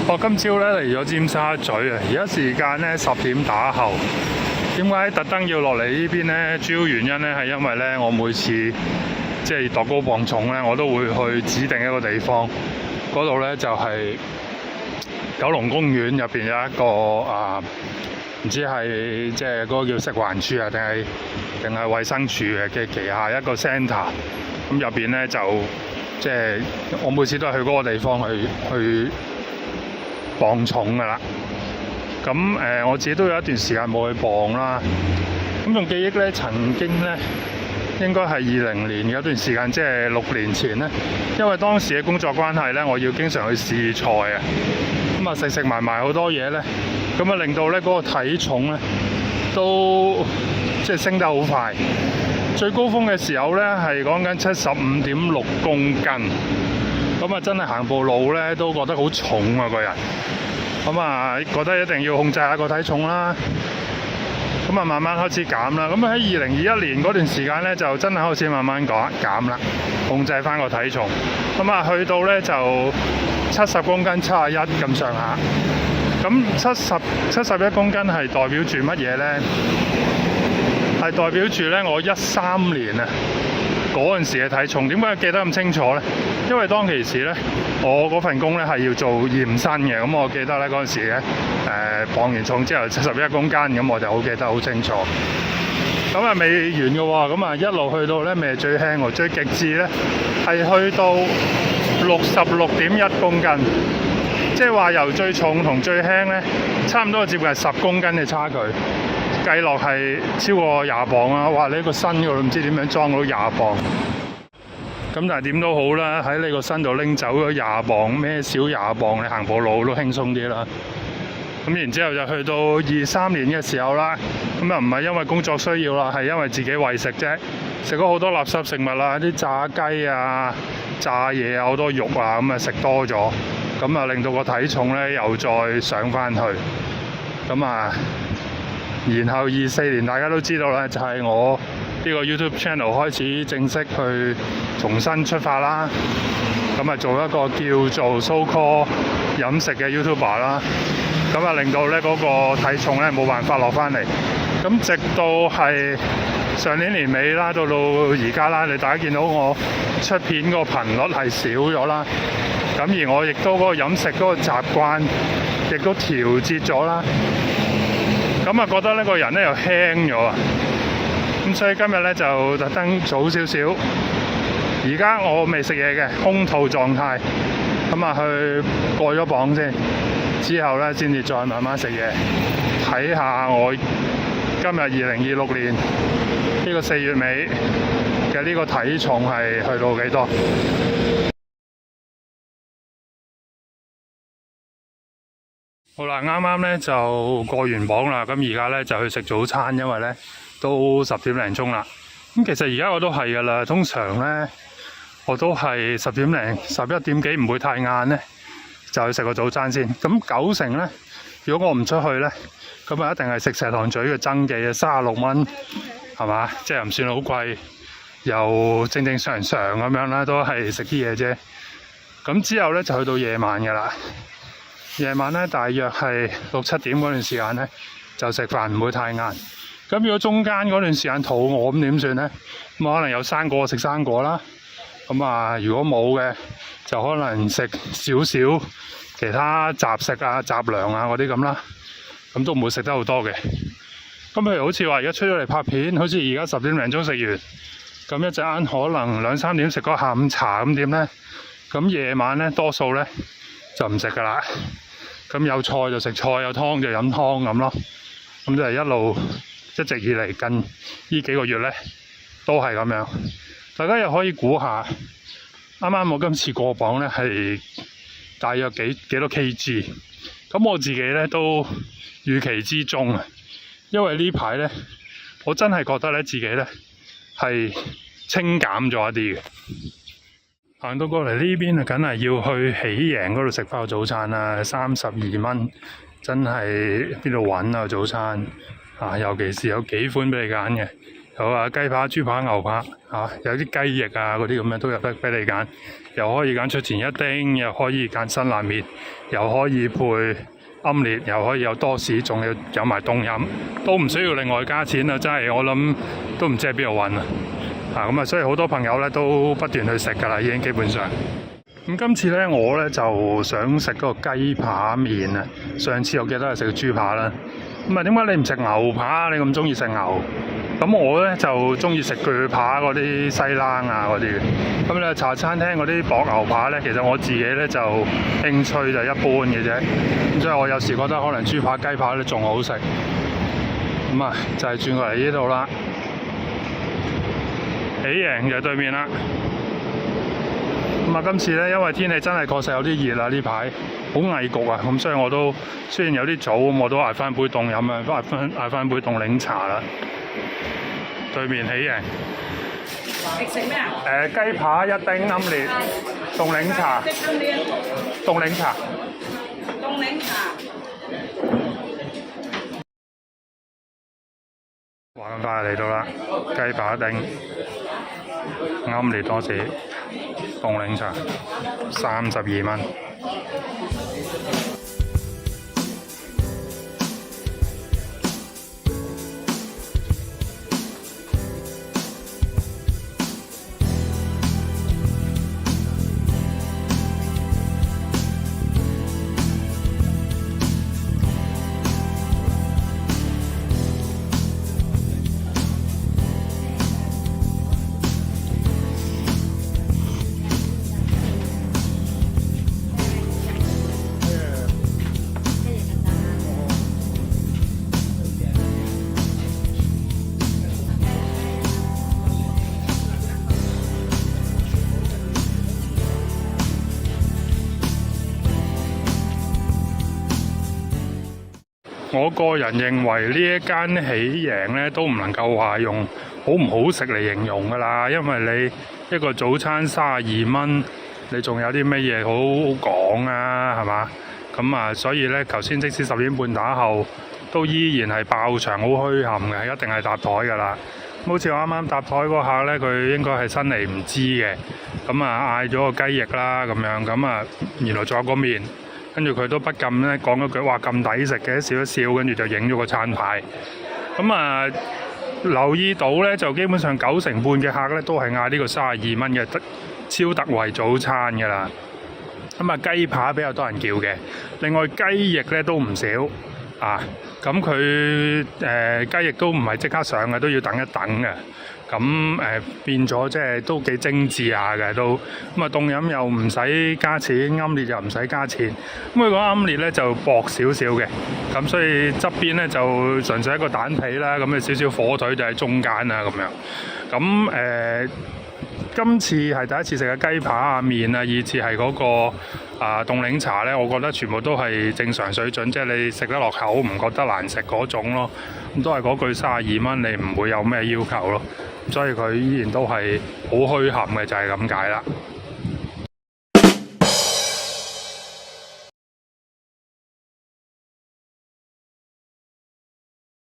我今朝咧嚟咗尖沙咀啊，而家時間咧10點打後。點解特登要落嚟呢邊呢？主要原因咧係因為咧，我每次即係度高磅重咧，我都會去指定一個地方。嗰度咧就係九龍公園入邊有一個唔知係即係嗰個叫食環署啊，定係衛生署嘅旗下一個 centre。咁入邊咧就即係我每次都係去嗰個地方去磅重㗎啦。咁我自己都有一段時間冇去磅啦。咁仲記憶咧，曾經咧應該係2020年有一段時間，即係6年前咧，因為當時嘅工作關係咧，我要經常去試菜啊。咁啊食埋好多嘢咧，咁啊令到咧嗰個體重咧都即係升得好快。最高峰嘅時候咧係講緊75.6公斤。咁啊真係行步路咧都覺得好重啊個人。咁啊，覺得一定要控制下個體重啦。咁啊，慢慢開始減啦。咁喺2021年嗰段時間咧，就真係開始慢慢減啦，控制翻個體重。咁啊，去到咧就70公斤、71咁上下。咁71公斤係代表住乜嘢咧？係代表住咧我13年啊嗰陣時嘅體重。點解記得咁清楚咧？因為當其時咧，我嗰份工咧係要做驗身嘅，咁我記得咧嗰陣時咧，磅完重之後71公斤，咁我就好記得好清楚。咁啊未完嘅喎，咁啊一路去到咧未係最輕喎，最極致咧係去到66.1公斤，即係話由最重同最輕咧，差唔多接近10公斤嘅差距，計落係超過20磅啊！哇！你一個身嗰度唔知點樣裝到20磅。咁但係點都好啦，喺你個身度拎走咗20磅，孭少20磅，你行步路都輕鬆啲啦。咁然之後就去到23年嘅時候啦，咁啊唔係因為工作需要啦，係因為自己為食啫，食咗好多垃圾食物啦，啲炸雞啊、炸嘢啊、好多肉啊，咁啊食多咗，咁啊令到個體重咧又再上翻去。咁啊，然後24年大家都知道啦，就係我呢個 YouTube channel 開始正式去重新出發啦，咁啊做一個叫做 so call 飲食嘅 YouTuber 啦，咁啊令到咧嗰個體重咧冇辦法落翻嚟，咁直到係上年年尾啦，到而家啦，你大家見到我出片個頻率係少咗啦，咁而我亦都嗰個飲食嗰個習慣亦都調節咗啦，咁啊覺得呢個人咧又輕咗啊！咁所以今日咧就特登早少少，而家我未食嘢嘅，空肚狀態，咁啊去過咗磅先，之後咧先至再慢慢食嘢，睇下我今日2026年呢個4月尾嘅呢個體重係去到幾多？好啦，啱啱咧就過完磅啦，咁而家咧就去食早餐，因為咧都10點零鐘啦。咁其實而家我都係噶啦，通常咧我都係10點零、11點幾，唔會太晏咧，就去食個早餐先。咁9成咧，如果我唔出去咧，咁啊一定係食石塘咀嘅增記啊，36蚊，係嘛？即係唔算好貴，又正正常常咁樣啦，都係食啲嘢啫。咁之後咧就去到夜晚噶啦。夜晚咧，大約係6、7點嗰段時間咧，就食飯唔會太晏。咁如果中間嗰段時間肚餓，咁點算咧？咁可能有生果食生果啦。咁啊，如果冇嘅，就可能食少少其他雜食啊、雜糧啊嗰啲咁啦。咁都唔會食得好多嘅。咁譬如好似話而家出咗嚟拍片，好似而家10點零鐘食完，咁一陣間可能2、3點食個下午茶咁點咧？咁夜晚咧多數咧就唔食噶啦。咁有菜就食菜，有湯就飲湯咁咯。咁就係一直以嚟近呢幾個月咧，都係咁樣。大家又可以估下，啱啱我今次過磅咧係大約幾多 kg。咁我自己咧都預期之中啊，因為呢排咧我真係覺得咧自己咧係清減咗一啲嘅。行到過嚟呢邊啊，梗係要去喜營嗰度食包早餐啦，32蚊，真係邊度揾啊早餐啊！尤其是有幾款俾你揀嘅，有雞扒、豬扒、牛扒有啲雞翼啊嗰啲咁樣都有得俾你揀，又可以揀出前一丁，又可以揀辛辣麵，又可以配奄列，又可以有多士，仲要有埋凍飲，都唔需要另外加錢啊！真係我諗都唔知喺邊度揾啊！咁啊，所以好多朋友咧都不斷去食㗎啦，已經基本上。咁今次咧，我咧就想食嗰個雞扒麵啊。上次我記得係食豬扒啦。咁啊，點解你唔食牛扒？你咁中意食牛？咁我咧就中意食鋸扒嗰啲西冷啊嗰啲。咁咧茶餐廳嗰啲薄牛扒咧，其實我自己咧就興趣就一般嘅啫。咁所以我有時覺得可能豬扒、雞扒咧仲好食。咁啊，就係轉過嚟呢度啦。喜營就對面啦。咁啊，今次咧，因為天氣真係確實有啲熱啦，呢排好翳焗啊，咁所以我都雖然有啲早，咁我都嗌翻杯凍飲啊，嗌翻杯凍檸茶啦。對面喜營。食咩啊？雞扒一丁奄列，凍檸茶。凍檸茶。凍檸茶。話咁快嚟到啦，雞扒一丁。奄列多士，凍檸茶，32蚊。我個人認為呢一間喜營咧都唔能夠話用好唔好食嚟形容㗎啦，因為你一個早餐32蚊，你仲有啲咩嘢好講啊？係嘛？咁啊，所以咧，頭先即使10點半打後，都依然係爆場，好墟冚嘅，一定係搭台㗎啦。好似我啱啱搭台嗰下咧，佢應該係新嚟唔知嘅，咁啊嗌咗個雞翼啦咁樣，咁啊原來仲有個麵。跟住佢都不禁咧講嗰句話咁抵食嘅，笑一笑，跟住就影咗個餐牌。咁啊，留意到咧，就基本上90%嘅客咧都係嗌呢個32蚊嘅超特惠早餐㗎啦。咁啊，雞扒比較多人叫嘅，另外雞翼咧都唔少啊。咁佢雞翼都唔係即刻上嘅，都要等一等嘅。咁變咗即係都幾精緻下嘅都，咁啊凍飲又唔使加錢，奄列又唔使加錢。咁佢講奄列咧就薄少少嘅，咁所以側邊咧就純粹一個蛋皮啦，咁啊少少火腿就喺中間啊咁樣。咁今次係第一次食嘅雞扒啊、麵啊，以至係嗰個凍檸茶咧，我覺得全部都係正常水準，即係你食得落口，唔覺得難食嗰種咯。咁都係嗰句32蚊，你唔會有咩要求咯。所以佢依然都係好墟冚嘅，就係咁解啦。